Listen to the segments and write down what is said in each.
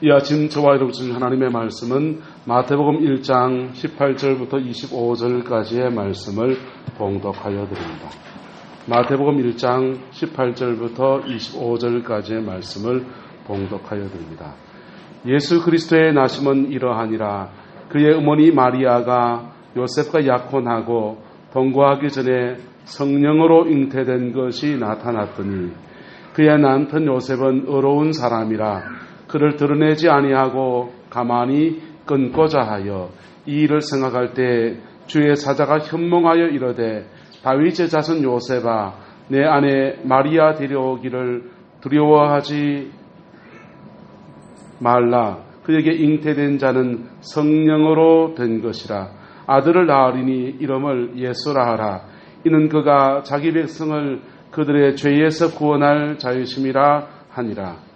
이 아침 저와 여러분 주신 하나님의 말씀은 마태복음 1장 18절부터 25절까지의 말씀을 봉독하여 드립니다. 마태복음 1장 18절부터 25절까지의 말씀을 봉독하여 드립니다. 예수 그리스도의 나심은 이러하니라. 그의 어머니 마리아가 요셉과 약혼하고 동거하기 전에 성령으로 잉태된 것이 나타났더니 그의 남편 요셉은 의로운 사람이라 그를 드러내지 아니하고 가만히 끊고자 하여 이 일을 생각할 때 주의 사자가 현몽하여 이르되 다윗의 자손 요셉아 내 아내 마리아 데려오기를 두려워하지 말라. 그에게 잉태된 자는 성령으로 된 것이라. 아들을 낳으리니 이름을 예수라 하라. 이는 그가 자기 백성을 그들의 죄에서 구원할 자유심이라 하니라.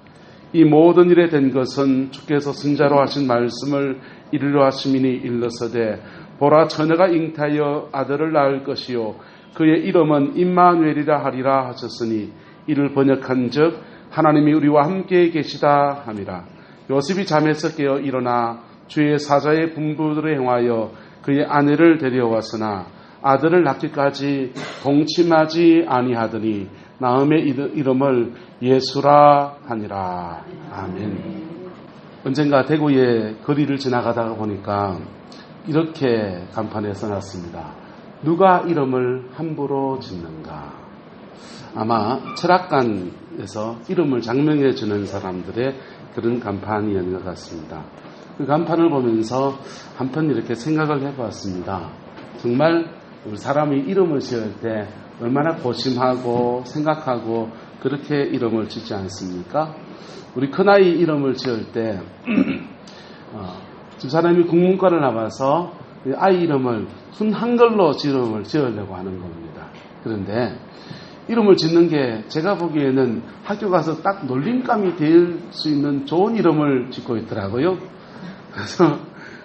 이 모든 일에 된 것은 주께서 선자로 하신 말씀을 이루려 하심이니 일러서되 보라 처녀가 잉태하여 아들을 낳을 것이요 그의 이름은 임마누엘이라 하리라 하셨으니 이를 번역한즉 하나님이 우리와 함께 계시다 함이라. 요셉이 잠에서 깨어 일어나 주의 사자의 분부를 행하여 그의 아내를 데려왔으나 아들을 낳기까지 동침하지 아니하더니 나음의 이름을 예수라 하니라. 아멘. 언젠가 대구의 거리를 지나가다가 보니까 이렇게 간판에 써놨습니다. 누가 이름을 함부로 짓는가. 아마 철학관에서 이름을 장명해 주는 사람들의 그런 간판이었는 것 같습니다. 그 간판을 보면서 한편 이렇게 생각을 해보았습니다. 정말 우리 사람이 이름을 지을 때 얼마나 고심하고 생각하고 그렇게 이름을 짓지 않습니까? 우리 큰아이 이름을 지을 때 두 사람이 국문과를 나와서 아이 이름을 순 한글로 이름을 지으려고 하는 겁니다. 그런데 이름을 짓는 게 제가 보기에는 학교 가서 딱 놀림감이 될 수 있는 좋은 이름을 짓고 있더라고요. 그래서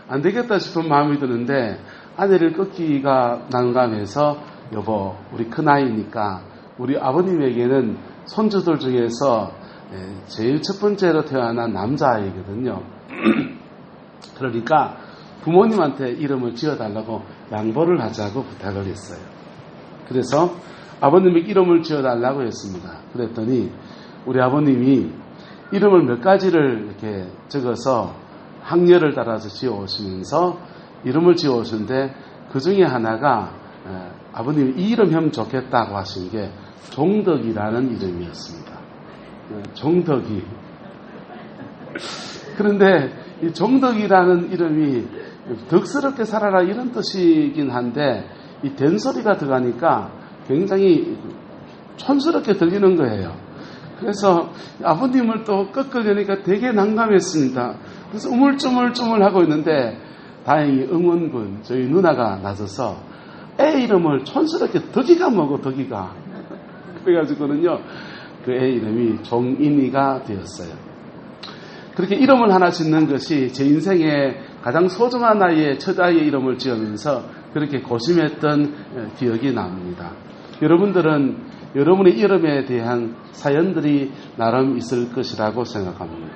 안 되겠다 싶은 마음이 드는데 아내를 끊기가 난감해서 여보 우리 큰아이니까 우리 아버님에게는 손주들 중에서 제일 첫 번째로 태어난 남자아이거든요. 그러니까 부모님한테 이름을 지어달라고 양보를 하자고 부탁을 했어요. 그래서 아버님에게 이름을 지어달라고 했습니다. 그랬더니 우리 아버님이 이름을 몇 가지를 이렇게 적어서 학렬을 따라서 지어오시면서 이름을 지어오시는데 그 중에 하나가 아버님이 이 이름 하면 좋겠다고 하신 게 종덕이라는 이름이었습니다. 종덕이. 그런데 이 종덕이라는 이름이 덕스럽게 살아라 이런 뜻이긴 한데 이 된소리가 들어가니까 굉장히 촌스럽게 들리는 거예요. 그래서 아버님을 또 꺾으려니까 되게 난감했습니다. 그래서 우물쭈물쭈물 하고 있는데 다행히 응원군 저희 누나가 나서서 애 이름을 촌스럽게 덕이가 뭐고 덕이가 그래가지고는요 그 애 이름이 종인이가 되었어요. 그렇게 이름을 하나 짓는 것이 제 인생의 가장 소중한 나이에 첫 아이의 이름을 지으면서 그렇게 고심했던 기억이 납니다. 여러분들은 여러분의 이름에 대한 사연들이 나름 있을 것이라고 생각합니다.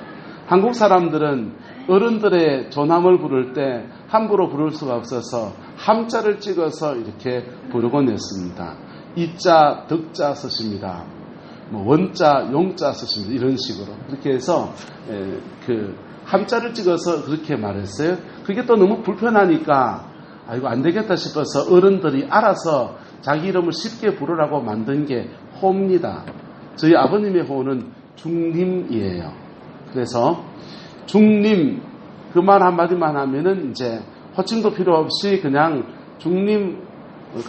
한국 사람들은 어른들의 조남을 부를 때 함부로 부를 수가 없어서 함자를 찍어서 이렇게 부르곤 했습니다. 이자, 덕자 쓰십니다. 원자, 용자 쓰십니다. 이런 식으로. 그렇게 해서 그 함자를 찍어서 그렇게 말했어요. 그게 또 너무 불편하니까 아이고 안 되겠다 싶어서 어른들이 알아서 자기 이름을 쉽게 부르라고 만든 게 호입니다. 저희 아버님의 호는 중림이에요. 그래서 중림 그 말 한마디만 하면은 이제 호칭도 필요 없이 그냥 중림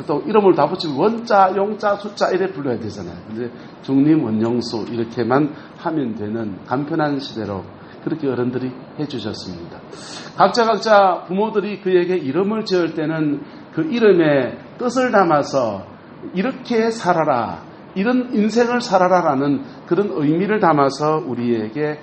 또 이름을 다 붙이면 원자, 용자, 숫자 이래 불러야 되잖아요. 근데 중림, 원용수 이렇게만 하면 되는 간편한 시대로 그렇게 어른들이 해주셨습니다. 각자 부모들이 그에게 이름을 지을 때는 그 이름에 뜻을 담아서 이렇게 살아라, 이런 인생을 살아라라는 그런 의미를 담아서 우리에게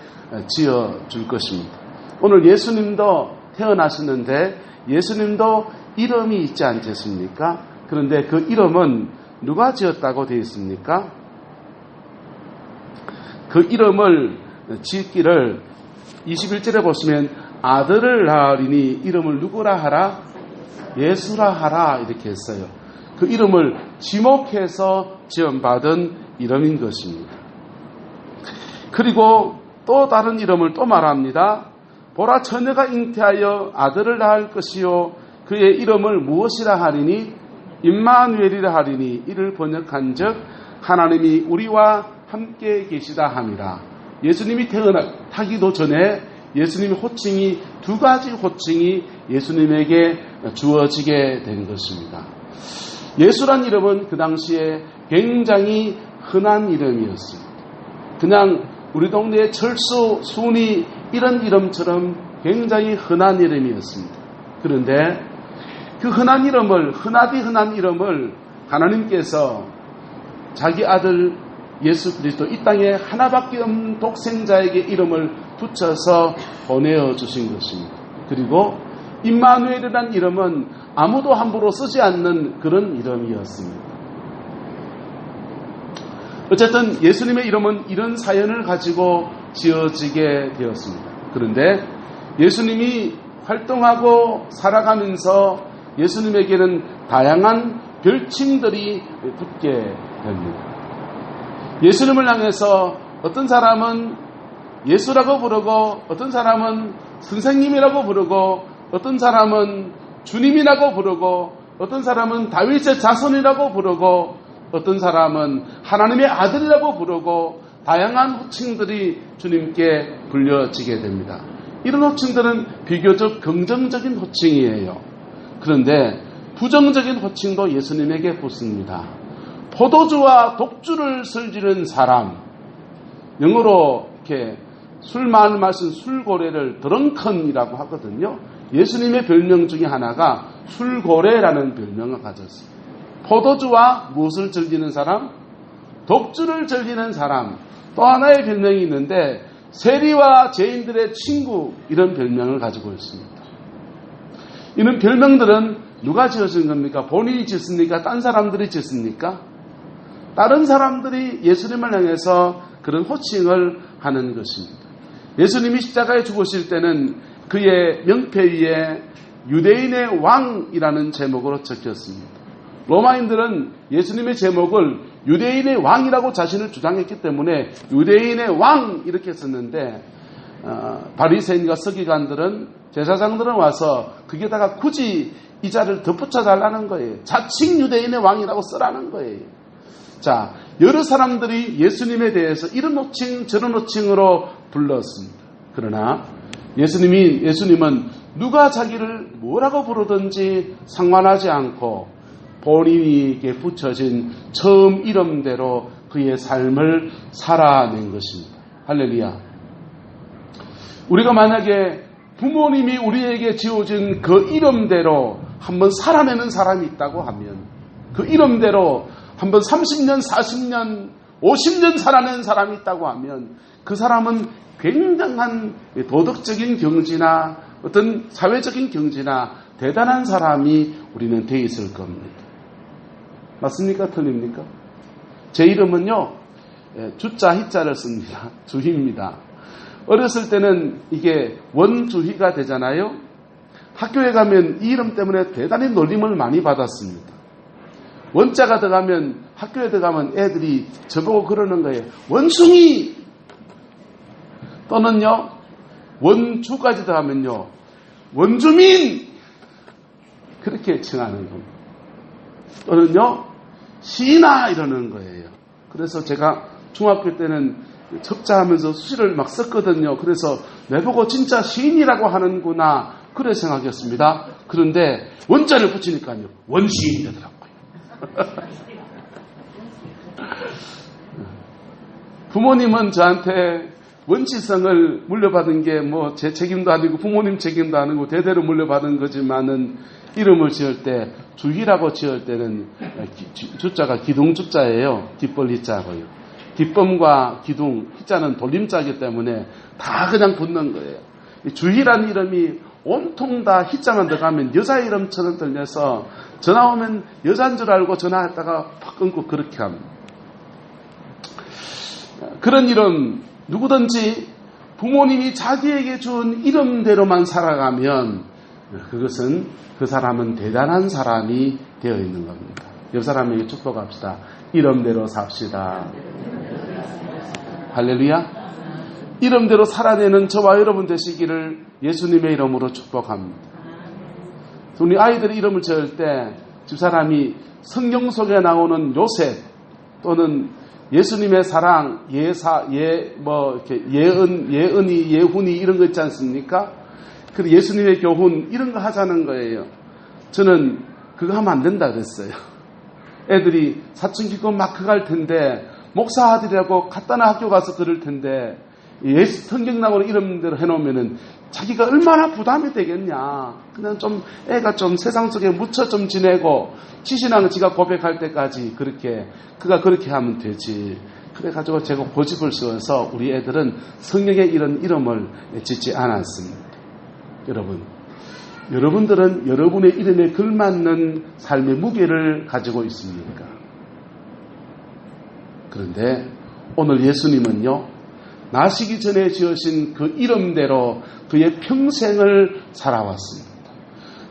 지어줄 것입니다. 오늘 예수님도 태어나셨는데 예수님도 이름이 있지 않겠습니까? 그런데 그 이름은 누가 지었다고 되어 있습니까? 그 이름을 짓기를 21절에 보시면 아들을 낳으리니 이름을 누구라 하라? 예수라 하라 이렇게 했어요. 그 이름을 지목해서 지원받은 이름인 것입니다. 그리고 또 다른 이름을 또 말합니다. 보라 처녀가 잉태하여 아들을 낳을 것이요 그의 이름을 무엇이라 하리니 임마누엘이라 하리니 이를 번역한즉 하나님이 우리와 함께 계시다 함이라. 예수님이 태어나기도 전에 예수님의 호칭이 두 가지 호칭이 예수님에게 주어지게 된 것입니다. 예수란 이름은 그 당시에 굉장히 흔한 이름이었습니다. 그냥 우리 동네의 철수, 순이 이런 이름처럼 굉장히 흔한 이름이었습니다. 그런데 그 흔한 이름을 하나님께서 자기 아들 예수 그리스도 이 땅에 하나밖에 없는 독생자에게 이름을 붙여서 보내어 주신 것입니다. 그리고 임마누엘이라는 이름은 아무도 함부로 쓰지 않는 그런 이름이었습니다. 어쨌든 예수님의 이름은 이런 사연을 가지고 지어지게 되었습니다. 그런데 예수님이 활동하고 살아가면서 예수님에게는 다양한 별칭들이 붙게 됩니다. 예수님을 향해서 어떤 사람은 예수라고 부르고 어떤 사람은 선생님이라고 부르고 어떤 사람은 주님이라고 부르고 어떤 사람은 다윗의 자손이라고 부르고 어떤 사람은 하나님의 아들이라고 부르고 다양한 호칭들이 주님께 불려지게 됩니다. 이런 호칭들은 비교적 긍정적인 호칭이에요. 그런데 부정적인 호칭도 예수님에게 붙습니다. 포도주와 독주를 슬지는 사람, 영어로 이렇게 술 많이 마신 술고래를 드렁컨이라고 하거든요. 예수님의 별명 중에 하나가 술고래라는 별명을 가졌습니다. 포도주와 무엇을 즐기는 사람? 독주를 즐기는 사람. 또 하나의 별명이 있는데 세리와 죄인들의 친구, 이런 별명을 가지고 있습니다. 이런 별명들은 누가 지어준 겁니까? 본인이 짓습니까? 딴 사람들이 짓습니까? 다른 사람들이 예수님을 향해서 그런 호칭을 하는 것입니다. 예수님이 십자가에 죽으실 때는 그의 명패 위에 유대인의 왕이라는 제목으로 적혔습니다. 로마인들은 예수님의 제목을 유대인의 왕이라고 자신을 주장했기 때문에 유대인의 왕 이렇게 썼는데 바리새인과 서기관들은 제사장들은 와서 거기에다가 굳이 이 자를 덧붙여 달라는 거예요. 자칭 유대인의 왕이라고 쓰라는 거예요. 자, 여러 사람들이 예수님에 대해서 이런 호칭 저런 호칭으로 불렀습니다. 그러나 예수님은 누가 자기를 뭐라고 부르든지 상관하지 않고 본인에게 붙여진 처음 이름대로 그의 삶을 살아낸 것입니다. 할렐루야. 우리가 만약에 부모님이 우리에게 지어준 그 이름대로 한번 살아내는 사람이 있다고 하면 그 이름대로 한번 30년, 40년, 50년 살아낸 사람이 있다고 하면 그 사람은 굉장한 도덕적인 경지나 어떤 사회적인 경지나 대단한 사람이 우리는 돼 있을 겁니다. 맞습니까? 틀립니까? 제 이름은요, 주자, 희자를 씁니다. 주희입니다. 어렸을 때는 이게 원주희가 되잖아요. 학교에 가면 이 이름 때문에 대단히 놀림을 많이 받았습니다. 원자가 들어가면 학교에 들어가면 애들이 저보고 그러는 거예요. 원숭이! 또는요, 원주까지 들어가면요, 원주민! 그렇게 칭하는 겁니다. 또는요, 시인아! 이러는 거예요. 그래서 제가 중학교 때는 첩자하면서 수시를 막 썼거든요. 그래서 내보고 진짜 시인이라고 하는구나. 그래 생각했습니다. 그런데 원자를 붙이니까요, 원시인이 되더라고요. 부모님은 저한테 원치성을 물려받은 게 뭐 제 책임도 아니고 부모님 책임도 아니고 대대로 물려받은 거지만은 이름을 지을 때 주희라고 지을 때는 주자가 기둥주자예요. 뒷벌 희자고요. 뒷범과 기둥, 희자는 돌림자이기 때문에 다 그냥 붙는 거예요. 주희라는 이름이 온통 다 희자만 들어가면 여자 이름처럼 들려서 전화 오면 여자인 줄 알고 전화했다가 팍 끊고 그렇게 합니다. 그런 이름 누구든지 부모님이 자기에게 준 이름대로만 살아가면 그것은 그 사람은 대단한 사람이 되어 있는 겁니다. 옆 사람에게 축복합시다. 이름대로 삽시다. 할렐루야. 이름대로 살아내는 저와 여러분 되시기를 예수님의 이름으로 축복합니다. 우리 아이들의 이름을 지을 때 집사람이 성경 속에 나오는 요셉 또는 예수님의 사랑, 이렇게 예은이, 예훈이 이런 거 있지 않습니까? 그리고 예수님의 교훈 이런 거 하자는 거예요. 저는 그거 하면 안 된다 그랬어요. 애들이 사춘기고 막 그거 할 텐데 목사 아들이라고 갖다나 학교 가서 그럴 텐데 예수 성경 나오는 이름대로 해놓으면은 자기가 얼마나 부담이 되겠냐. 그냥 좀 애가 좀 세상 속에 묻혀 좀 지내고 지신앙을 지가 고백할 때까지 그가 그렇게 하면 되지. 그래가지고 제가 고집을 씌워서 우리 애들은 성경에 이런 이름을 짓지 않았습니다. 여러분들은 여러분의 이름에 걸맞는 삶의 무게를 가지고 있습니까? 그런데 오늘 예수님은요, 나시기 전에 지으신 그 이름대로 그의 평생을 살아왔습니다.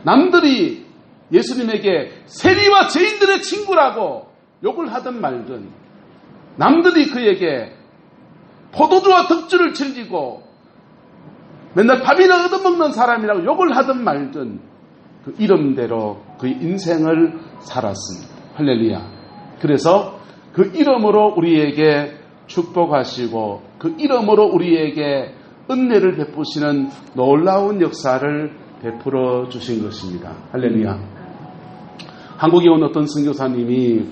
남들이 예수님에게 세리와 죄인들의 친구라고 욕을 하든 말든, 남들이 그에게 포도주와 덕주를 즐기고 맨날 밥이나 얻어먹는 사람이라고 욕을 하든 말든 그 이름대로 그의 인생을 살았습니다. 할렐루야. 그래서 그 이름으로 우리에게 축복하시고 그 이름으로 우리에게 은혜를 베푸시는 놀라운 역사를 베풀어 주신 것입니다. 할렐루야. 한국에 온 어떤 선교사님이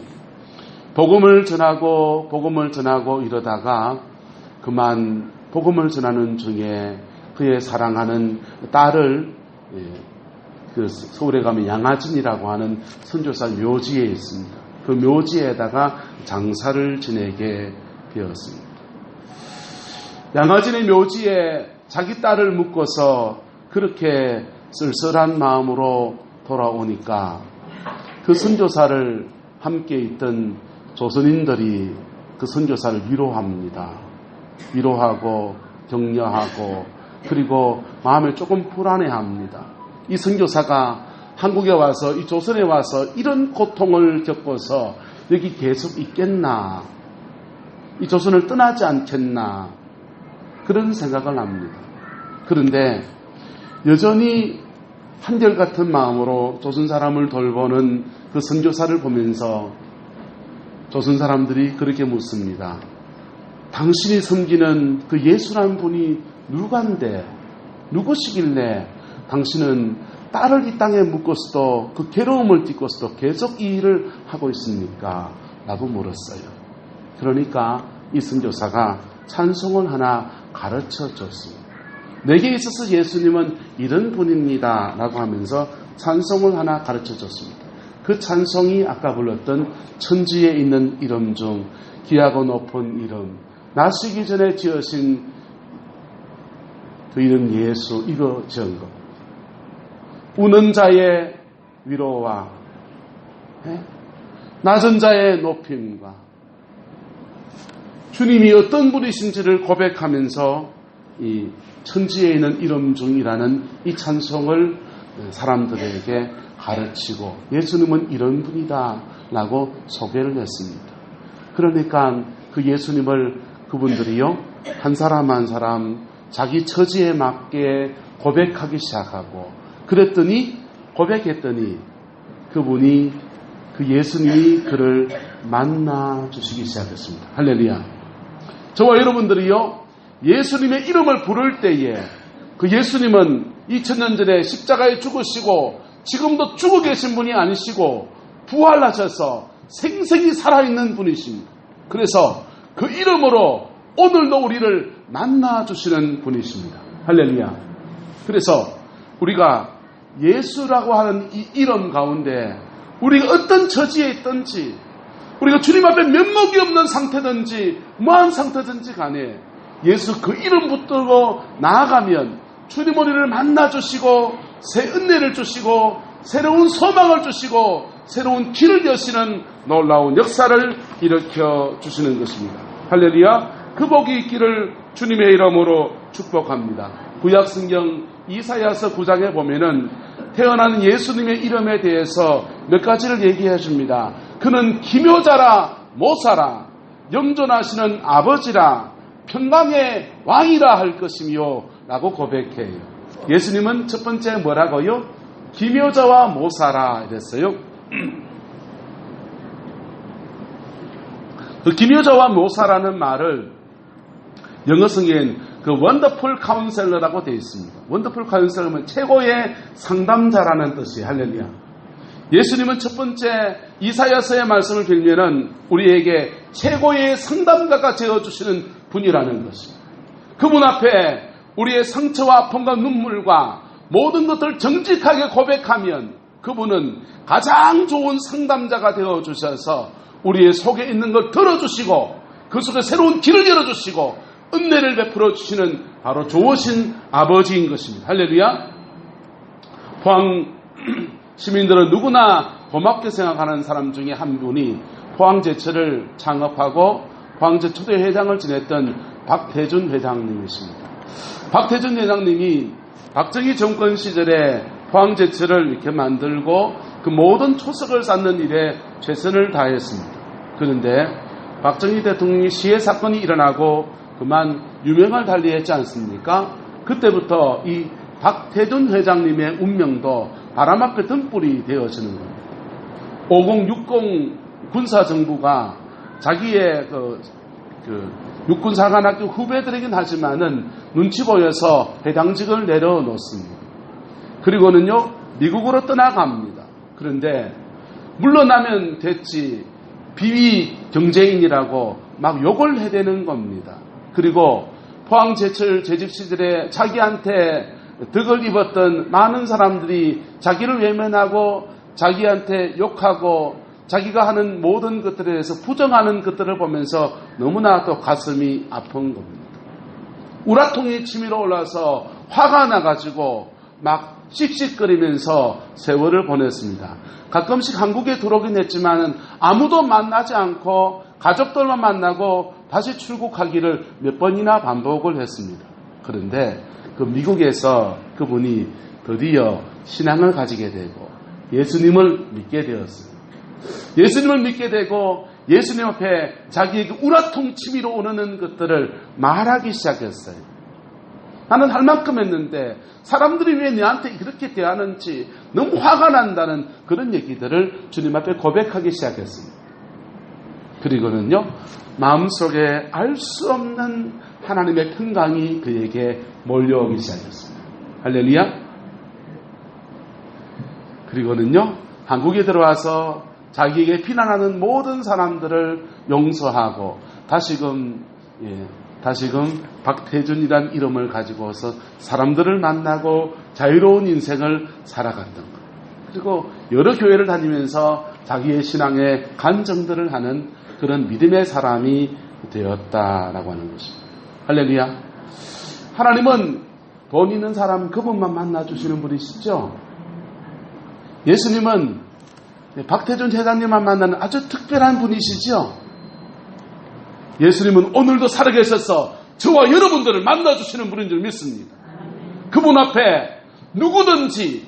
복음을 전하고 이러다가 그만 복음을 전하는 중에 그의 사랑하는 딸을 그 서울에 가면 양화진이라고 하는 선교사 묘지에 있습니다. 그 묘지에다가 장사를 지내게 되었습니다. 양화진의 묘지에 자기 딸을 묶어서 그렇게 쓸쓸한 마음으로 돌아오니까 그 선교사를 함께 있던 조선인들이 그 선교사를 위로합니다. 위로하고 격려하고 그리고 마음을 조금 불안해합니다. 이 선교사가 한국에 와서 이 조선에 와서 이런 고통을 겪어서 여기 계속 있겠나, 이 조선을 떠나지 않겠나 그런 생각을 합니다. 그런데 여전히 한결같은 마음으로 조선 사람을 돌보는 그 선교사를 보면서 조선 사람들이 그렇게 묻습니다. 당신이 섬기는 그 예수라는 분이 누구간데, 누구시길래 당신은 딸을 이 땅에 묶어서도 그 괴로움을 딛고서도 계속 이 일을 하고 있습니까? 라고 물었어요. 그러니까 이 선교사가 찬송을 하나 가르쳐 줬습니다. 내게 있어서 예수님은 이런 분입니다 라고 하면서 찬송을 하나 가르쳐 줬습니다. 그 찬송이 아까 불렀던 천지에 있는 이름 중 귀하고 높은 이름, 나시기 전에 지으신 그 이름 예수, 이거 지은 것. 우는 자의 위로와 낮은 자의 높임과 주님이 어떤 분이신지를 고백하면서 이 천지에 있는 이름 중이라는 이 찬송을 사람들에게 가르치고 예수님은 이런 분이다 라고 소개를 했습니다. 그러니까 그 예수님을 그분들이요, 한 사람 한 사람 자기 처지에 맞게 고백하기 시작하고 고백했더니 그분이, 그 예수님이 그를 만나 주시기 시작했습니다. 할렐루야. 저와 여러분들이요, 예수님의 이름을 부를 때에 그 예수님은 2000년 전에 십자가에 죽으시고 지금도 죽어 계신 분이 아니시고 부활하셔서 생생히 살아있는 분이십니다. 그래서 그 이름으로 오늘도 우리를 만나주시는 분이십니다. 할렐루야. 그래서 우리가 예수라고 하는 이 이름 가운데 우리가 어떤 처지에 있든지, 우리가 주님 앞에 면목이 없는 상태든지 뭐한 상태든지 간에 예수 그 이름 붙들고 나아가면 주님 우리를 만나주시고 새 은혜를 주시고 새로운 소망을 주시고 새로운 길을 여시는 놀라운 역사를 일으켜 주시는 것입니다. 할렐루야. 그 복이 있기를 주님의 이름으로 축복합니다. 구약성경 이사야서 9장에 보면은 태어나는 예수님의 이름에 대해서 몇 가지를 얘기해 줍니다. 그는 기묘자라 모사라 영존하시는 아버지라 평강의 왕이라 할 것이며 라고 고백해요. 예수님은 첫 번째 뭐라고요? 기묘자와 모사라 이랬어요. 그 기묘자와 모사라는 말을 영어 성경엔 그 원더풀 카운셀러라고 되어 있습니다. 원더풀 카운셀러는 최고의 상담자라는 뜻이에요. 할렐루야. 예수님은 첫 번째 이사야서의 말씀을 빌면은 우리에게 최고의 상담가가 되어주시는 분이라는 것입니다. 그분 앞에 우리의 상처와 아픔과 눈물과 모든 것들을 정직하게 고백하면 그분은 가장 좋은 상담자가 되어주셔서 우리의 속에 있는 걸 들어주시고 그 속에 새로운 길을 열어주시고 은혜를 베풀어 주시는 바로 좋으신 아버지인 것입니다. 할렐루야. 포항 시민들은 누구나 고맙게 생각하는 사람 중에 한 분이 포항제철을 창업하고 포항제 초대 회장을 지냈던 박태준 회장님이십니다. 박태준 회장님이 박정희 정권 시절에 포항제철을 이렇게 만들고 그 모든 초석을 쌓는 일에 최선을 다했습니다. 그런데 박정희 대통령이 시해 사건이 일어나고 그만 유명을 달리했지 않습니까? 그때부터 이 박태준 회장님의 운명도 바람 앞에 등불이 되어지는 겁니다. 5060 군사정부가 자기의 육군사관학교 후배들이긴 하지만은 눈치 보여서 회장직을 내려놓습니다. 그리고는요 미국으로 떠나갑니다. 그런데 물러나면 됐지 비위 경제인이라고 막 욕을 해대는 겁니다. 그리고 포항제철 재직 시절에 자기한테 덕을 입었던 많은 사람들이 자기를 외면하고 자기한테 욕하고 자기가 하는 모든 것들에 대해서 부정하는 것들을 보면서 너무나 또 가슴이 아픈 겁니다. 우라통이 치밀어 올라서 화가 나가지고 막 씩씩거리면서 세월을 보냈습니다. 가끔씩 한국에 들어오긴 했지만 아무도 만나지 않고 가족들만 만나고 다시 출국하기를 몇 번이나 반복을 했습니다. 그런데 그 미국에서 그분이 드디어 신앙을 가지게 되고 예수님을 믿게 되었습니다. 예수님을 믿게 되고 예수님 앞에 자기에게 우라통 치밀어 오르는 것들을 말하기 시작했어요. 나는 할 만큼 했는데 사람들이 왜 내한테 그렇게 대하는지 너무 화가 난다는 그런 얘기들을 주님 앞에 고백하기 시작했습니다. 그리고는요 마음속에 알 수 없는 하나님의 평강이 그에게 몰려오기 시작했습니다. 할렐루야. 그리고는요 한국에 들어와서 자기에게 비난하는 모든 사람들을 용서하고 다시금 박태준이란 이름을 가지고서 사람들을 만나고 자유로운 인생을 살아갔던 것. 그리고 여러 교회를 다니면서 자기의 신앙에 간증들을 하는 그런 믿음의 사람이 되었다라고 하는 것입니다. 할렐루야. 하나님은 돈 있는 사람 그분만 만나주시는 분이시죠. 예수님은 박태준 회장님만 만나는 아주 특별한 분이시죠. 예수님은 오늘도 살아계셔서 저와 여러분들을 만나주시는 분인 줄 믿습니다. 그분 앞에 누구든지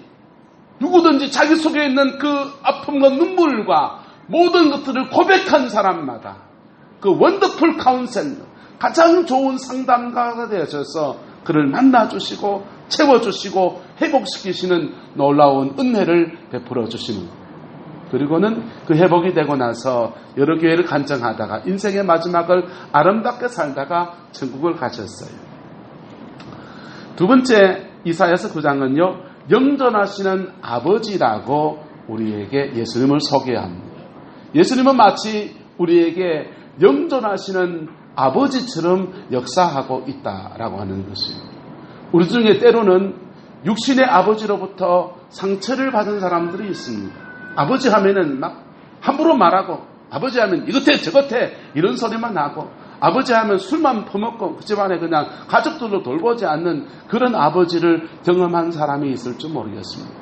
자기 속에 있는 그 아픔과 눈물과 모든 것들을 고백한 사람마다 그 원더풀 카운셀러 가장 좋은 상담가가 되셔서 그를 만나주시고 채워주시고 회복시키시는 놀라운 은혜를 베풀어 주시는 것. 그리고는 그 회복이 되고 나서 여러 교회를 간증하다가 인생의 마지막을 아름답게 살다가 천국을 가셨어요. 두 번째 이사야서 9장은요 영존하시는 아버지라고 우리에게 예수님을 소개합니다. 예수님은 마치 우리에게 영존하시는 아버지처럼 역사하고 있다라고 하는 것이에요. 우리 중에 때로는 육신의 아버지로부터 상처를 받은 사람들이 있습니다. 아버지 하면은 막 함부로 말하고 아버지 하면 이것해 저것해 이런 소리만 하고 아버지 하면 술만 퍼먹고 그 집안에 그냥 가족들로 돌보지 않는 그런 아버지를 경험한 사람이 있을지 모르겠습니다.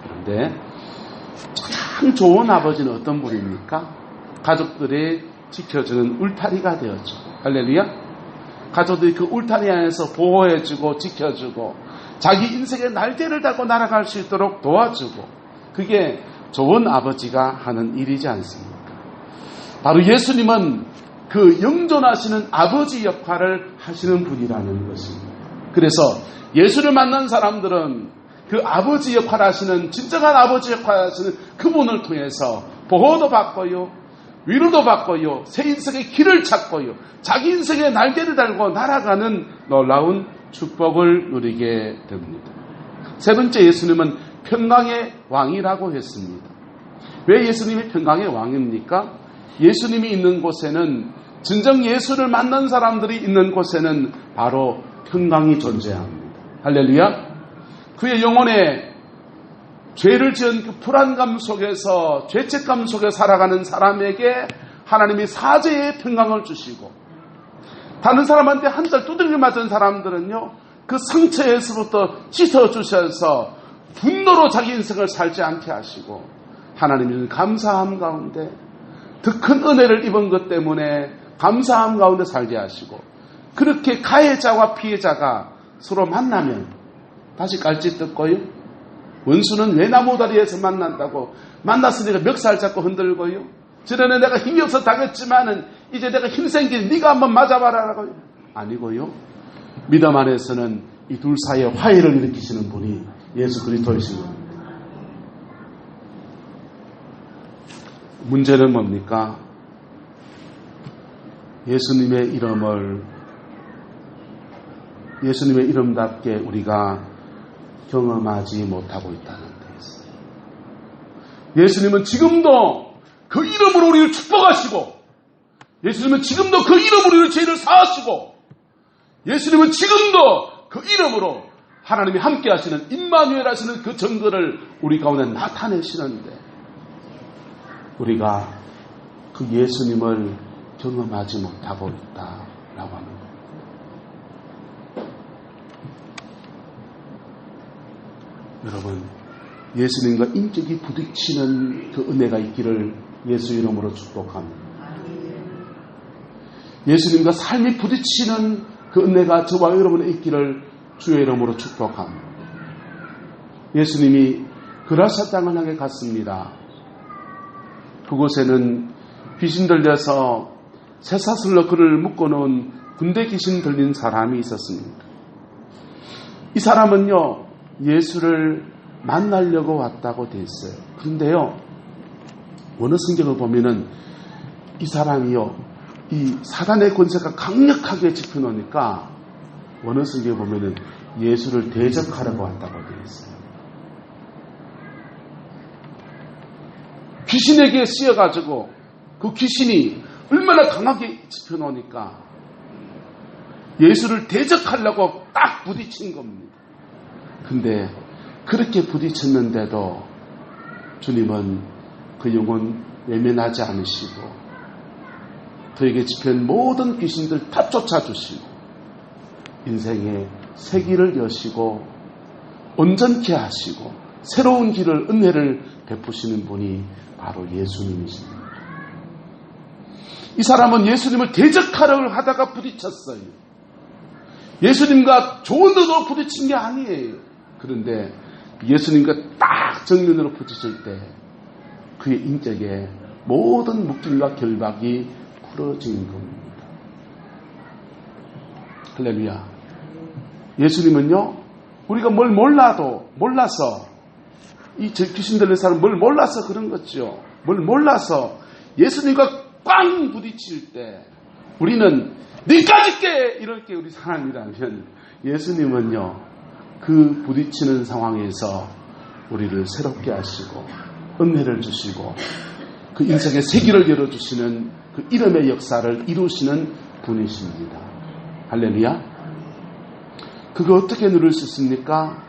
그런데 참 좋은 아버지는 어떤 분입니까? 가족들이 지켜주는 울타리가 되었죠. 할렐루야. 가족들이 그 울타리 안에서 보호해주고 지켜주고 자기 인생의 날개를 달고 날아갈 수 있도록 도와주고, 그게 좋은 아버지가 하는 일이지 않습니까? 바로 예수님은 그 영존하시는 아버지 역할을 하시는 분이라는 것입니다. 그래서 예수를 만난 사람들은 그 아버지 역할을 하시는, 진정한 아버지 역할을 하시는 그분을 통해서 보호도 받고요, 위로도 받고요, 새 인생의 길을 찾고요, 자기 인생의 날개를 달고 날아가는 놀라운 축복을 누리게 됩니다. 세 번째, 예수님은 평강의 왕이라고 했습니다. 왜 예수님이 평강의 왕입니까? 예수님이 있는 곳에는, 진정 예수를 만난 사람들이 있는 곳에는 바로 평강이 존재합니다. 할렐루야. 그의 영혼에 죄를 지은 그 불안감 속에서, 죄책감 속에 살아가는 사람에게 하나님이 사죄의 평강을 주시고, 다른 사람한테 한 달 두들겨 맞은 사람들은요, 그 상처에서부터 씻어주셔서 분노로 자기 인생을 살지 않게 하시고, 하나님은 감사함 가운데, 더 큰 은혜를 입은 것 때문에 감사함 가운데 살게 하시고, 그렇게 가해자와 피해자가 서로 만나면 다시 깔짓 뜯고요, 원수는 외나무다리에서 만난다고, 만났으니까 멱살 잡고 흔들고요, 전에는 내가 힘이 없어 당했지만은 이제 내가 힘 생긴 네가 한번 맞아봐라라고, 아니고요, 믿음 안에서는 이 둘 사이에 화해를 일으키시는 분이 예수 그리스도이신 겁니다. 문제는 뭡니까? 예수님의 이름답게 우리가 경험하지 못하고 있다는 데 있어요. 예수님은 지금도 그 이름으로 우리를 축복하시고, 예수님은 지금도 그 이름으로 우리의 죄를 사하시고, 예수님은 지금도 그 이름으로 하나님이 함께 하시는 임마누엘 하시는 그 증거를 우리 가운데 나타내시는데, 우리가 그 예수님을 경험하지 못하고 있다라고 하는 거예요. 여러분, 예수님과 인격이 부딪히는 그 은혜가 있기를 예수 이름으로 축복합니다. 예수님과 삶이 부딪히는 그 은혜가 저와 여러분의 있기를 주의 이름으로 축복합니다. 예수님이 그라사 땅을 향해 갔습니다. 그곳에는 귀신 들려서 쇠사슬로 그를 묶어놓은 군대 귀신 들린 사람이 있었습니다. 이 사람은요, 예수를 만나려고 왔다고 돼 있어요. 그런데요, 어느 성경을 보면은 이 사람이요, 이 사단의 권세가 강력하게 집혀놓으니까 어느 성경을 보면은 예수를 대적하려고 왔다고 돼 있어요. 귀신에게 씌어가지고 그 귀신이 얼마나 강하게 집혀놓으니까 예수를 대적하려고 딱 부딪힌 겁니다. 근데 그렇게 부딪혔는데도 주님은 그 영혼 외면하지 않으시고 그에게 집힌 모든 귀신들 다 쫓아주시고 인생의 새 길을 여시고 온전케 하시고 새로운 길을, 은혜를 베푸시는 분이 바로 예수님이십니다. 이 사람은 예수님을 대적하려고 하다가 부딪혔어요. 예수님과 좋은 뜻으로 부딪힌 게 아니에요. 그런데 예수님과 딱 정면으로 부딪힐 때 그의 인격에 모든 묶임과 결박이 풀어진 겁니다. 할렐루야. 예수님은요, 우리가 뭘 몰라서 이 귀신 들린 사람은 뭘 몰라서 그런 거죠. 뭘 몰라서 예수님과 꽝 부딪힐 때 우리는 니까지 깨! 이렇게 우리 사람이라면 예수님은요, 그 부딪히는 상황에서 우리를 새롭게 하시고 은혜를 주시고 그 인생의 새 길을 열어주시는 그 이름의 역사를 이루시는 분이십니다. 할렐루야. 그거 어떻게 누릴 수 있습니까?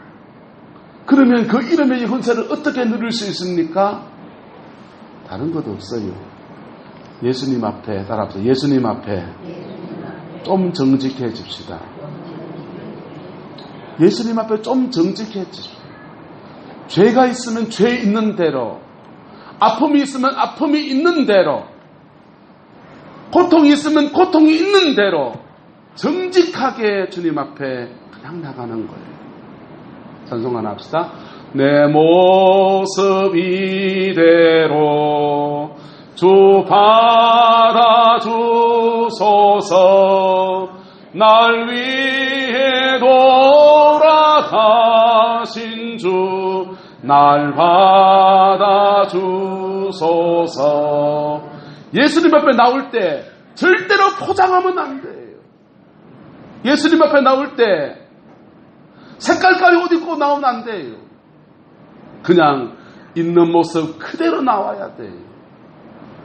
그러면 그 이름의 권세를 어떻게 누릴 수 있습니까? 다른 것 없어요. 예수님 앞에, 따라합시다. 예수님 앞에 좀 정직해집시다. 예수님 앞에 좀 정직해집시다. 죄가 있으면 죄 있는 대로, 아픔이 있으면 아픔이 있는 대로, 고통이 있으면 고통이 있는 대로 정직하게 주님 앞에 그냥 나가는 거예요. 찬송 하나 합시다. 내 모습 이대로 주 받아주소서. 날 위해 돌아가신 주 날 받아주소서. 예수님 앞에 나올 때 절대로 포장하면 안 돼요. 예수님 앞에 나올 때 색깔까지 옷 입고 나오면 안 돼요. 그냥 있는 모습 그대로 나와야 돼요.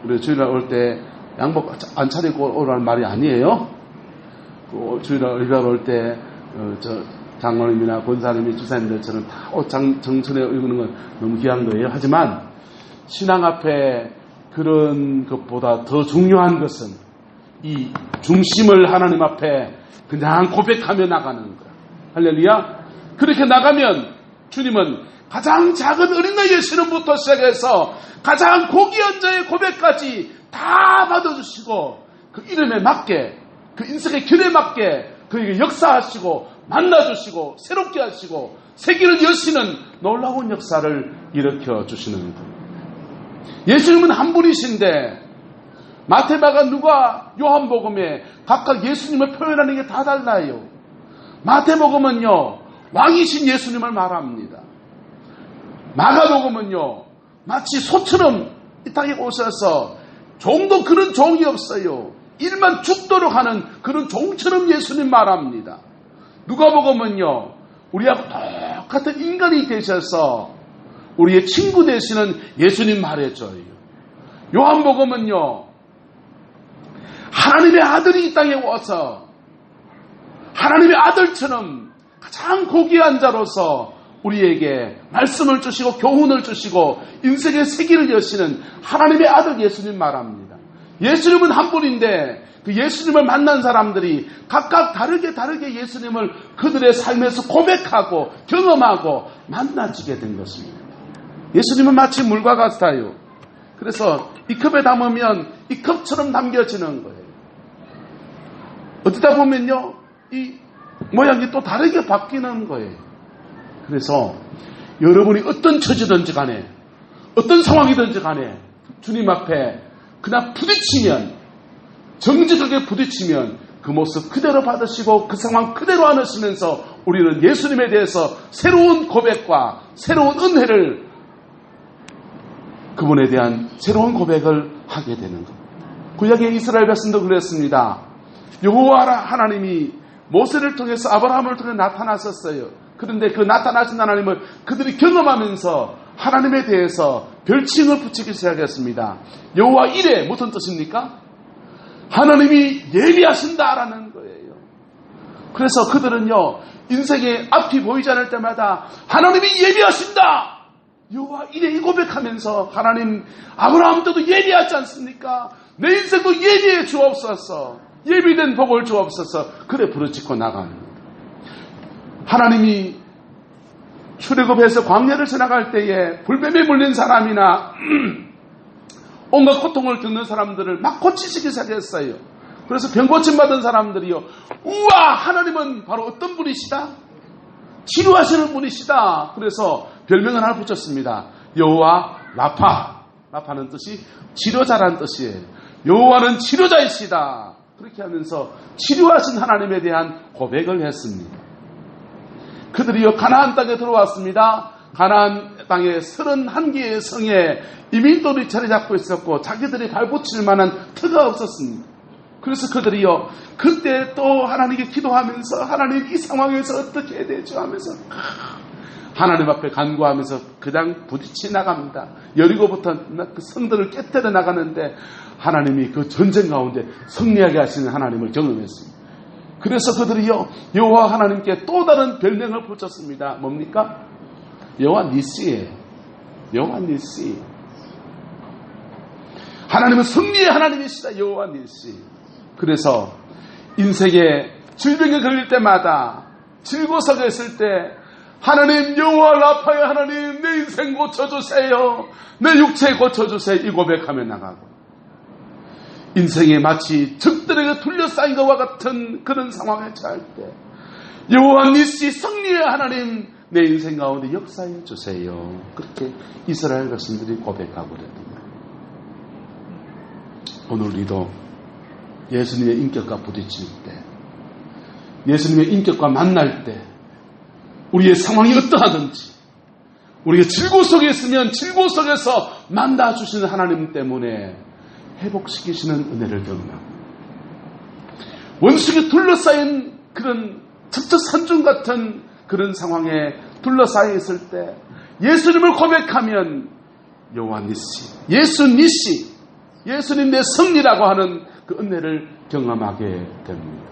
우리 주일날 올 때 양복 안 차리고 오라는 말이 아니에요. 주일날 의별 올 때 장로님이나 권사님이 주사님들처럼 다 옷 정천에 입는 건 너무 귀한 거예요. 하지만 신앙 앞에 그런 것보다 더 중요한 것은 이 중심을 하나님 앞에 그냥 고백하며 나가는 거야. 할렐루야. 그렇게 나가면 주님은 가장 작은 어린아이의 신음부터 시작해서 가장 고귀한 자의 고백까지 다 받아주시고 그 이름에 맞게 그 인생의 길에 맞게 그에게 역사하시고 만나주시고 새롭게 하시고 세계를 여시는 놀라운 역사를 일으켜 주시는 것. 예수님은 한 분이신데 마태마가 누가 요한복음에 각각 예수님을 표현하는 게 다 달라요. 마태복음은요 왕이신 예수님을 말합니다. 마가복음은요 마치 소처럼 이 땅에 오셔서 종도 그런 종이 없어요. 일만 죽도록 하는 그런 종처럼 예수님 말합니다. 누가복음은요 우리하고 똑같은 인간이 되셔서 우리의 친구 되시는 예수님 말해줘요. 요한복음은요 하나님의 아들이 이 땅에 와서 하나님의 아들처럼 가장 고귀한 자로서 우리에게 말씀을 주시고 교훈을 주시고 인생의 세계를 여시는 하나님의 아들 예수님 말합니다. 예수님은 한 분인데 그 예수님을 만난 사람들이 각각 다르게 예수님을 그들의 삶에서 고백하고 경험하고 만나지게 된 것입니다. 예수님은 마치 물과 같아요. 그래서 이 컵에 담으면 이 컵처럼 담겨지는 거예요. 어디다 보면요 이 모양이 또 다르게 바뀌는 거예요. 그래서 여러분이 어떤 처지든지 간에 어떤 상황이든지 간에 주님 앞에 그냥 부딪히면 정직하게 부딪히면 그 모습 그대로 받으시고 그 상황 그대로 안으시면서 우리는 예수님에 대해서 새로운 고백과 새로운 은혜를 그분에 대한 새로운 고백을 하게 되는 것. 구약의 이스라엘 백성도 그랬습니다. 여호와 하나님이 모세를 통해서 아브라함을 통해 나타나셨어요. 그런데 그 나타나신 하나님을 그들이 경험하면서 하나님에 대해서 별칭을 붙이기 시작했습니다. 여호와 이레 무슨 뜻입니까? 하나님이 예비하신다라는 거예요. 그래서 그들은요 인생의 앞이 보이지 않을 때마다 하나님이 예비하신다 여호와 이레 고백하면서 하나님 아브라함 때도 예비하지 않습니까? 내 인생도 예비해 주옵소서. 예비된 복을 주옵소서. 그래 부르짖고 나가는 거예요. 하나님이 출애굽해서 광야를 지나갈 때에 불뱀에 물린 사람이나 온갖 고통을 겪는 사람들을 막 고치시기 시작했어요. 그래서 병고침 받은 사람들이요 우와 하나님은 바로 어떤 분이시다? 치료하시는 분이시다. 그래서 별명을 하나 붙였습니다. 여호와 라파. 라파는 뜻이 치료자라는 뜻이에요. 여호와는 치료자이시다. 그렇게 하면서 치료하신 하나님에 대한 고백을 했습니다. 그들이요 가나안 땅에 들어왔습니다. 가나안 땅에 31개의 성에 이민들이 자리 잡고 있었고 자기들이 발붙일 만한 터가 없었습니다. 그래서 그들이요 그때 또 하나님께 기도하면서 하나님 이 상황에서 어떻게 해야 되죠 하면서 하나님 앞에 간구하면서 그냥 부딪히 나갑니다. 여리고부터 그 성들을 깨뜨려 나가는데 하나님이 그 전쟁 가운데 승리하게 하시는 하나님을 경험했습니다. 그래서 그들이요 여호와 하나님께 또 다른 별명을 붙였습니다. 뭡니까? 여호와 니시예요. 여호와 니시. 하나님은 승리의 하나님이시다. 여호와 니시. 그래서 인생에 질병에 걸릴 때마다 질고석에 있을 때 하나님 여호와 라파의 하나님 내 인생 고쳐주세요. 내 육체 고쳐주세요. 이 고백하며 나가고 인생에 마치 적들에게 둘러싸인 것과 같은 그런 상황에 처할 때 여호와 니시 승리의 하나님 내 인생 가운데 역사해 주세요. 그렇게 이스라엘 백성들이 고백하고 그랬던 거예요. 오늘 우리도 예수님의 인격과 부딪힐 때, 예수님의 인격과 만날 때 우리의 상황이 어떠하든지 우리가 질고 속에 있으면 질고 속에서 만나주시는 하나님 때문에 회복시키시는 은혜를 경험합니다. 원수에 둘러싸인 그런 첩첩산중 같은 그런 상황에 둘러싸여 있을 때 예수님을 고백하면 여호와 니시, 예수 니시, 예수님 내 승리라고 하는 그 은혜를 경험하게 됩니다.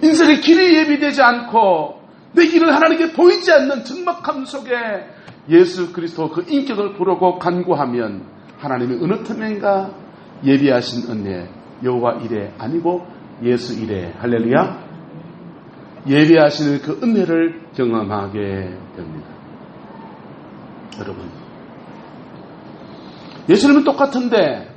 인생의 길이 예비되지 않고 내 길을 하나님께 보이지 않는 적막함 속에 예수 그리스도 그 인격을 부르고 간구하면 하나님이 어느 틈엔가 예비하신 은혜, 여호와 이래 아니고 예수 이래, 할렐루야, 예비하시는 그 은혜를 경험하게 됩니다. 여러분, 예수님은 똑같은데,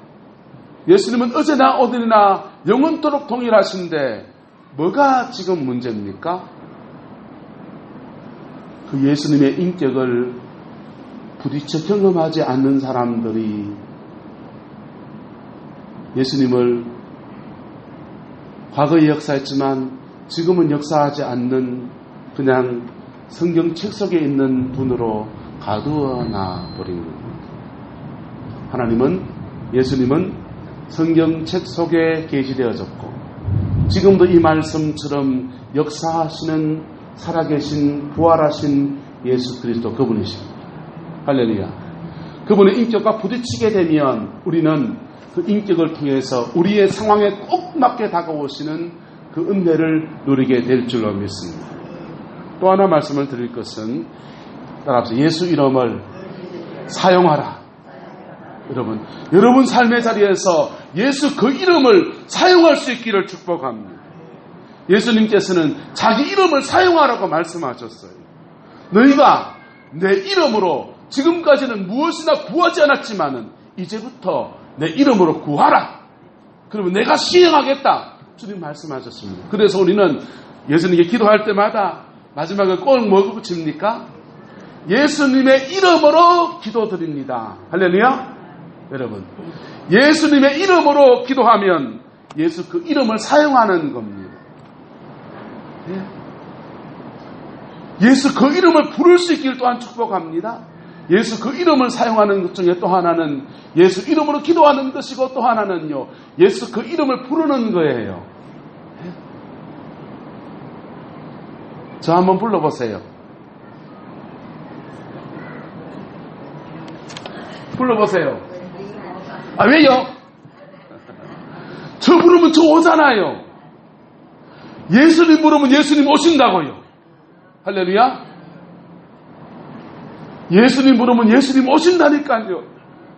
예수님은 어제나 오늘이나 영원토록 동일하신데 뭐가 지금 문제입니까? 그 예수님의 인격을 부딪혀 경험하지 않는 사람들이 예수님을 과거에 역사했지만 지금은 역사하지 않는 그냥 성경책 속에 있는 분으로 가두어놔 버린 겁니다. 하나님은, 예수님은 성경책 속에 계시되어졌고 지금도 이 말씀처럼 역사하시는 살아계신 부활하신 예수 그리스도 그분이십니다. 할렐루야. 그분의 인격과 부딪히게 되면 우리는 그 인격을 통해서 우리의 상황에 꼭 맞게 다가오시는 그 은혜를 누리게 될 줄로 믿습니다. 또 하나 말씀을 드릴 것은 따라합시다. 예수 이름을 사용하라. 여러분 삶의 자리에서 예수 그 이름을 사용할 수 있기를 축복합니다. 예수님께서는 자기 이름을 사용하라고 말씀하셨어요. 너희가 내 이름으로 지금까지는 무엇이나 구하지 않았지만은 이제부터 내 이름으로 구하라. 그러면 내가 시행하겠다. 주님 말씀하셨습니다. 그래서 우리는 예수님께 기도할 때마다 마지막에 꼭 뭐 붙입니까? 예수님의 이름으로 기도드립니다. 할렐루야. 여러분, 예수님의 이름으로 기도하면 예수 그 이름을 사용하는 겁니다. 예수 그 이름을 부를 수 있기를 또한 축복합니다. 예수 그 이름을 사용하는 것 중에 또 하나는 예수 이름으로 기도하는 것이고 또 하나는요, 예수 그 이름을 부르는 거예요. 저 한번 불러보세요. 불러보세요. 아, 왜요? 저 부르면 저 오잖아요. 예수님 부르면 예수님 오신다고요. 할렐루야. 예수님 부르면 예수님 오신다니까요.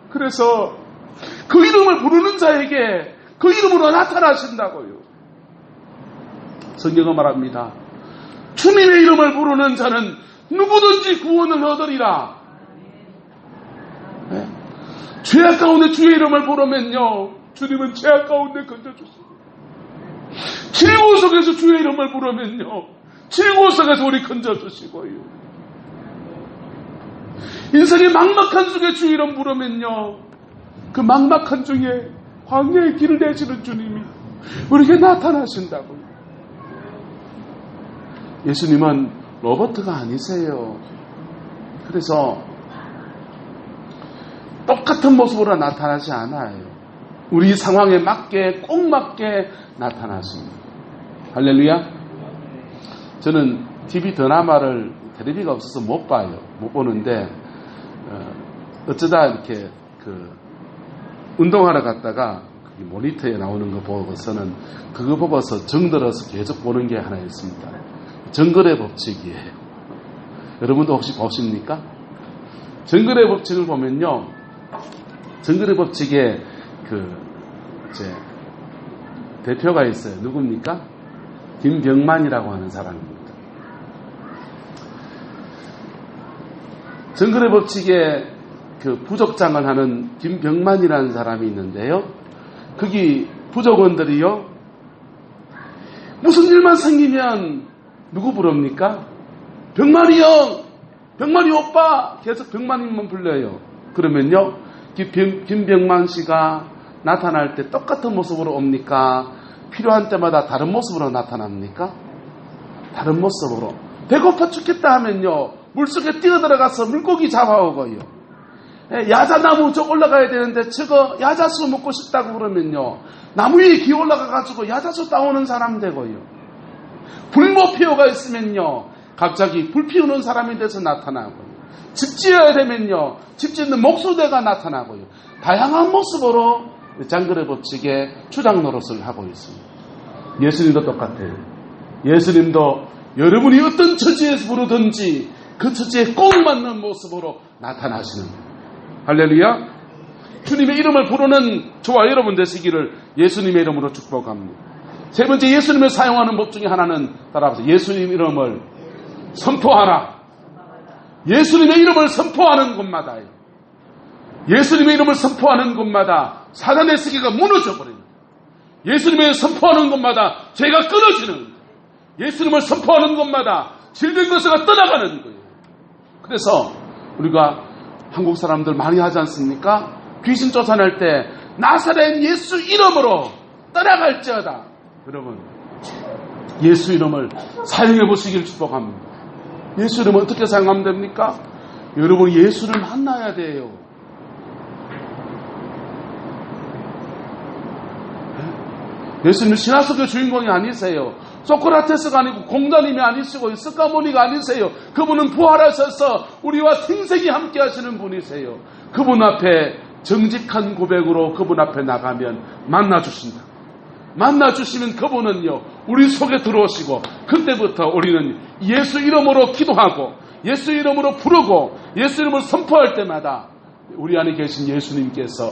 그래서 그 이름을 부르는 자에게 그 이름으로 나타나신다고요. 성경은 말합니다. 주님의 이름을 부르는 자는 누구든지 구원을 얻으리라. 네? 죄악 가운데 주의 이름을 부르면요, 주님은 죄악 가운데 건져주십니다. 질고 속에서 주의 이름을 부르면요, 질고 속에서 우리 건져주시고요. 인생의 막막한 중에 주의 이름 부르면요, 그 막막한 중에 광야의 길을 내시는 주님이 우리에게 나타나신다고요. 예수님은 로버트가 아니세요. 그래서 똑같은 모습으로 나타나지 않아요. 우리 상황에 맞게 꼭 맞게 나타나십니다. 할렐루야. 저는 TV 드라마를 텔레비가 없어서 못 봐요. 못 보는데 어쩌다 이렇게 운동하러 갔다가 모니터에 나오는 거 보고서는 그거 보고서 정들어서 계속 보는 게 하나 있습니다. 정글의 법칙이에요. 여러분도 혹시 보십니까? 정글의 법칙을 보면요, 정글의 법칙에 대표가 있어요. 누굽니까? 김병만이라고 하는 사람입니다. 정글의 법칙에 부족장을 하는 김병만이라는 사람이 있는데요. 거기 부족원들이요, 무슨 일만 생기면 누구 부릅니까? 병만이 형, 병만이 오빠, 계속 병만이만 불러요. 그러면요, 김병만 씨가 나타날 때 똑같은 모습으로 옵니까? 필요한 때마다 다른 모습으로 나타납니까? 다른 모습으로. 배고파 죽겠다 하면요, 물속에 뛰어들어가서 물고기 잡아오고요. 야자나무 저 올라가야 되는데 저거 야자수 먹고 싶다고 그러면요, 나무 위에 기어 올라가가지고 야자수 따오는 사람 되고요. 불모피우가 있으면요, 갑자기 불 피우는 사람이 돼서 나타나고요. 집 지어야 되면요, 집 짓는 목수대가 나타나고요. 다양한 모습으로 장그래 법칙의 추장 노릇을 하고 있습니다. 예수님도 똑같아요. 예수님도 여러분이 어떤 처지에서 부르든지 그 처지에 꼭 맞는 모습으로 나타나시는 거예요. 할렐루야. 주님의 이름을 부르는 저와 여러분 되시기를 예수님의 이름으로 축복합니다. 세 번째, 예수님을 사용하는 법 중에 하나는 따라하세요. 예수님 이름을 선포하라. 예수님의 이름을 선포하는 곳마다요, 예수님의 이름을 선포하는 곳마다 사단의 세계가 무너져버려요. 예수님을 선포하는 곳마다 죄가 끊어지는, 예수님을 선포하는 곳마다 질병 것을 떠나가는 거예요. 그래서 우리가 한국 사람들 많이 하지 않습니까? 귀신 쫓아낼 때 나사렛 예수 이름으로 떠나갈지어다. 여러분, 예수 이름을 사용해 보시길 축복합니다. 예수 이름을 어떻게 사용하면 됩니까? 여러분, 예수를 만나야 돼요. 예수님은 신화 속의 주인공이 아니세요. 소크라테스가 아니고 공자님이 아니시고 스가모니가 아니세요. 그분은 부활하셔서 우리와 생생히 함께 하시는 분이세요. 그분 앞에 정직한 고백으로 그분 앞에 나가면 만나주신다. 만나주시면 그분은요, 우리 속에 들어오시고, 그때부터 우리는 예수 이름으로 기도하고 예수 이름으로 부르고 예수 이름을 선포할 때마다 우리 안에 계신 예수님께서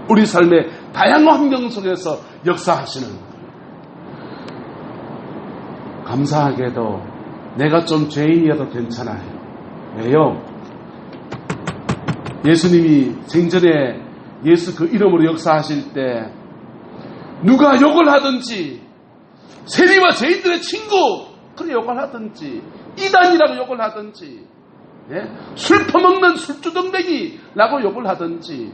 우리 삶의 다양한 환경 속에서 역사하시는 거예요. 감사하게도 내가 좀 죄인이어도 괜찮아요. 왜요? 예수님이 생전에 예수 그 이름으로 역사하실 때 누가 욕을 하든지, 세리와 죄인들의 친구 그래 욕을 하든지, 이단이라고 욕을 하든지, 술 퍼먹는 술주정뱅이라고 욕을 하든지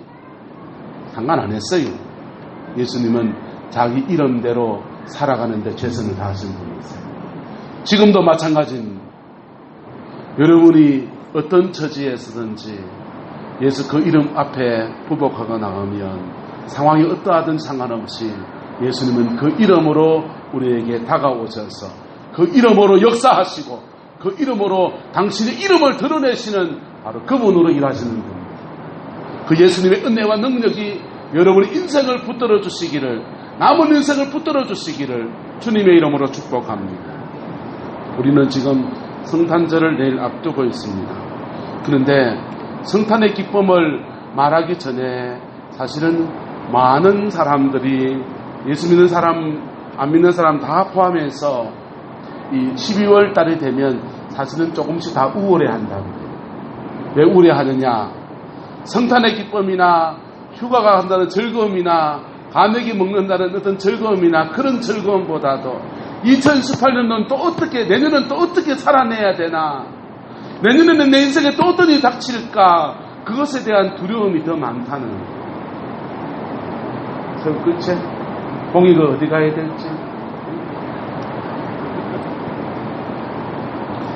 상관 안 했어요. 예수님은 자기 이름대로 살아가는데 최선을 다하신 분이세요. 지금도 마찬가지입니다. 여러분이 어떤 처지에서든지 예수 그 이름 앞에 부복하고 나가면 상황이 어떠하든 상관없이 예수님은 그 이름으로 우리에게 다가오셔서 그 이름으로 역사하시고 그 이름으로 당신의 이름을 드러내시는 바로 그분으로 일하시는 분입니다. 그 예수님의 은혜와 능력이 여러분의 인생을 붙들어 주시기를, 남은 인생을 붙들어 주시기를 주님의 이름으로 축복합니다. 우리는 지금 성탄절을 내일 앞두고 있습니다. 그런데 성탄의 기쁨을 말하기 전에 사실은 많은 사람들이 예수 믿는 사람, 안 믿는 사람 다 포함해서 이 12월 달이 되면 사실은 조금씩 다 우울해한다고 해요. 왜 우울해하느냐? 성탄의 기쁨이나 휴가가 간다는 즐거움이나 가맥이 먹는다는 어떤 즐거움이나 그런 즐거움보다도 2018년은 또 어떻게, 내년은 또 어떻게 살아내야 되나, 내년에는 내 인생에 또 어떤 일이 닥칠까, 그것에 대한 두려움이 더 많다는 거예요. 그치? 봉이가 어디 가야 될지,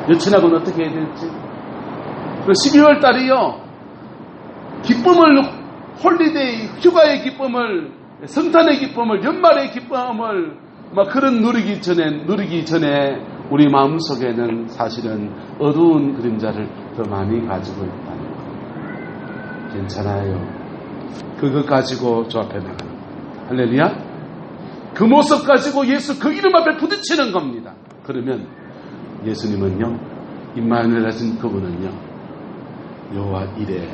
여친하고는 어떻게 해야 될지. 12월 달이요, 기쁨을, 홀리데이, 휴가의 기쁨을, 성탄의 기쁨을, 연말의 기쁨을 막 그런 누리기 전에 우리 마음속에는 사실은 어두운 그림자를 더 많이 가지고 있다는 거예요. 괜찮아요. 그것 가지고 저 앞에 나가는 거예요. 할렐루야. 그 모습 가지고 예수 그 이름 앞에 부딪히는 겁니다. 그러면 예수님은요, 임마누엘 하신 그분은요, 여호와 이레,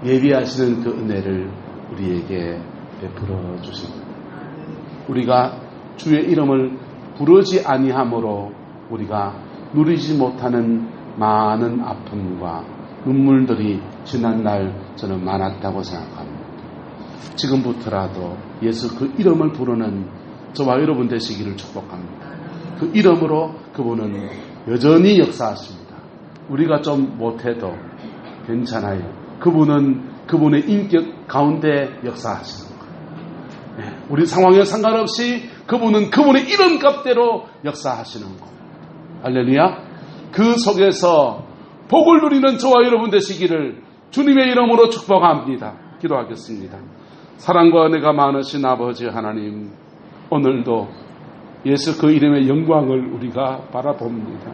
예비하시는 그 은혜를 우리에게 베풀어 주십니다. 우리가 주의 이름을 부르지 아니함으로 우리가 누리지 못하는 많은 아픔과 눈물들이 지난날 저는 많았다고 생각합니다. 지금부터라도 예수 그 이름을 부르는 저와 여러분 되시기를 축복합니다. 그 이름으로 그분은 여전히 역사하십니다. 우리가 좀 못해도 괜찮아요. 그분은 그분의 인격 가운데 역사하시는 거예요. 네, 우리 상황에 상관없이 그분은 그분의 이름값대로 역사하시는 거예요. 할렐루야. 그 속에서 복을 누리는 저와 여러분 되시기를 주님의 이름으로 축복합니다. 기도하겠습니다. 사랑과 은혜가 많으신 아버지 하나님, 오늘도 예수 그 이름의 영광을 우리가 바라봅니다.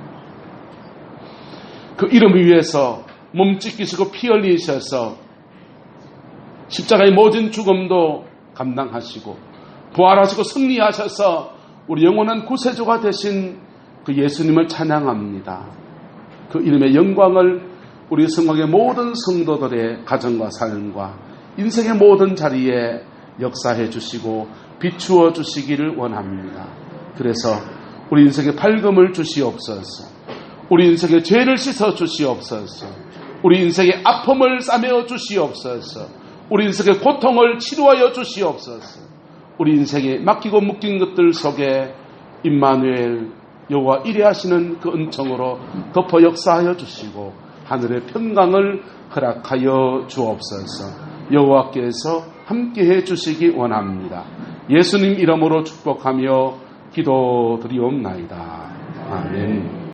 그 이름을 위해서 몸 찢기시고 피 흘리셔서 십자가의 모든 죽음도 감당하시고 부활하시고 승리하셔서 우리 영원한 구세주가 되신 그 예수님을 찬양합니다. 그 이름의 영광을 우리 성곽의 모든 성도들의 가정과 삶과 인생의 모든 자리에 역사해 주시고 비추어 주시기를 원합니다. 그래서 우리 인생의 밝음을 주시옵소서. 우리 인생의 죄를 씻어 주시옵소서. 우리 인생의 아픔을 싸매어 주시옵소서. 우리 인생의 고통을 치료하여 주시옵소서. 우리 인생에 맡기고 묶인 것들 속에 임마누엘 여호와 이레하시는 그 은총으로 덮어 역사하여 주시고 하늘의 평강을 허락하여 주옵소서. 여호와께서 함께해 주시기 원합니다. 예수님 이름으로 축복하며 기도드리옵나이다. 아멘.